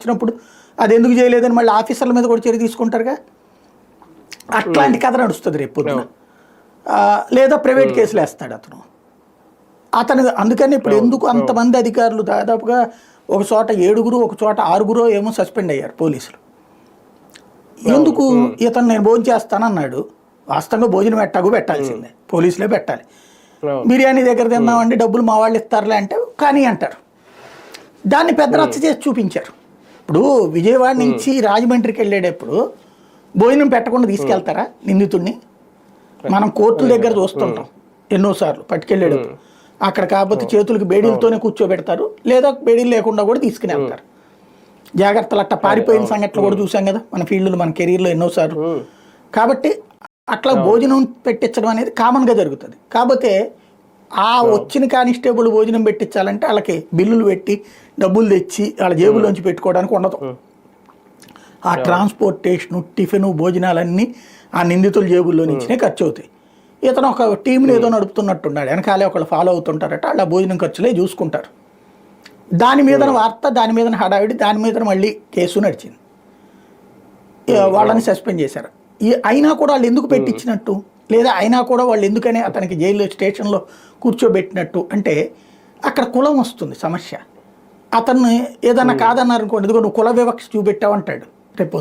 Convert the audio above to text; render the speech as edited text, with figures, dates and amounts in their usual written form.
వచ్చినప్పుడు అది ఎందుకు చేయలేదని మళ్ళీ ఆఫీసర్ల మీద కూడా చర్య తీసుకుంటారుగా. అట్లాంటి కథ నడుస్తుంది రేపు పొద్దున. లేదా ప్రైవేట్ కేసులు వేస్తాడు అతను. అందుకని ఇప్పుడు ఎందుకు అంతమంది అధికారులు దాదాపుగా ఒక చోట 7 ఒక చోట 6 ఏమో సస్పెండ్ అయ్యారు పోలీసులు. ఎందుకు ఇతను నేను భోజనం చేస్తానన్నాడు. వాస్తవంగా భోజనం పెట్టాల్సిందే, పోలీసులే పెట్టాలి. బిర్యానీ దగ్గర తిందామండి, డబ్బులు మా వాళ్ళు ఇస్తారులే అంటే కానీ అంటారు. దాన్ని పెద్ద రచ్చ చేసి చూపించారు. ఇప్పుడు విజయవాడ నుంచి రాజమండ్రికి వెళ్ళేటప్పుడు భోజనం పెట్టకుండా తీసుకెళ్తారా నిందితుడిని? మనం కోర్టుల దగ్గర చూస్తుంటాం ఎన్నోసార్లు పట్టుకెళ్ళేటప్పుడు. అక్కడ కాకపోతే చేతులకు బేడీలతోనే కూర్చోబెడతారు, లేదా బేడీలు లేకుండా కూడా తీసుకుని వెళ్తారు. జాగ్రత్తలు అట్లా పారిపోయిన సంఘటనలు కూడా చూసాం కదా మన ఫీల్డ్లో, మన కెరీర్లో ఎన్నోసార్లు. కాబట్టి అట్లా భోజనం పెట్టించడం అనేది కామన్గా జరుగుతుంది. కాకపోతే ఆ వచ్చిన కానిస్టేబుల్ భోజనం పెట్టించాలంటే వాళ్ళకి బిల్లులు పెట్టి డబ్బులు తెచ్చి వాళ్ళ జేబులోంచి పెట్టుకోవడానికి ఉండదు. ఆ ట్రాన్స్పోర్టేషను, టిఫిను, భోజనాలన్నీ ఆ నిందితుల జేబుల్లో నుంచినే ఖర్చు అవుతాయి. ఇతను ఒక టీంని ఏదో నడుపుతున్నట్టున్నాడు, వెనకాలే ఒకళ్ళు ఫాలో అవుతుంటారట, వాళ్ళ భోజనం ఖర్చులే చూసుకుంటారు. దాని మీద వార్త, దాని మీద హడావిడి, దాని మీద మళ్ళీ కేసు నడిచింది. వాళ్ళని సస్పెండ్ చేశారు. అయినా కూడా వాళ్ళు ఎందుకు పెట్టించినట్టు, లేదా అయినా కూడా వాళ్ళు ఎందుకని అతనికి జైల్లో స్టేషన్లో కూర్చోబెట్టినట్టు అంటే అక్కడ కులం వస్తుంది సమస్య. అతన్ని ఏదన్నా కాదన్నారు అనుకోండి, ఎందుకంటే నువ్వు కుల వివక్ష చూపెట్టావంటాడు రేపు.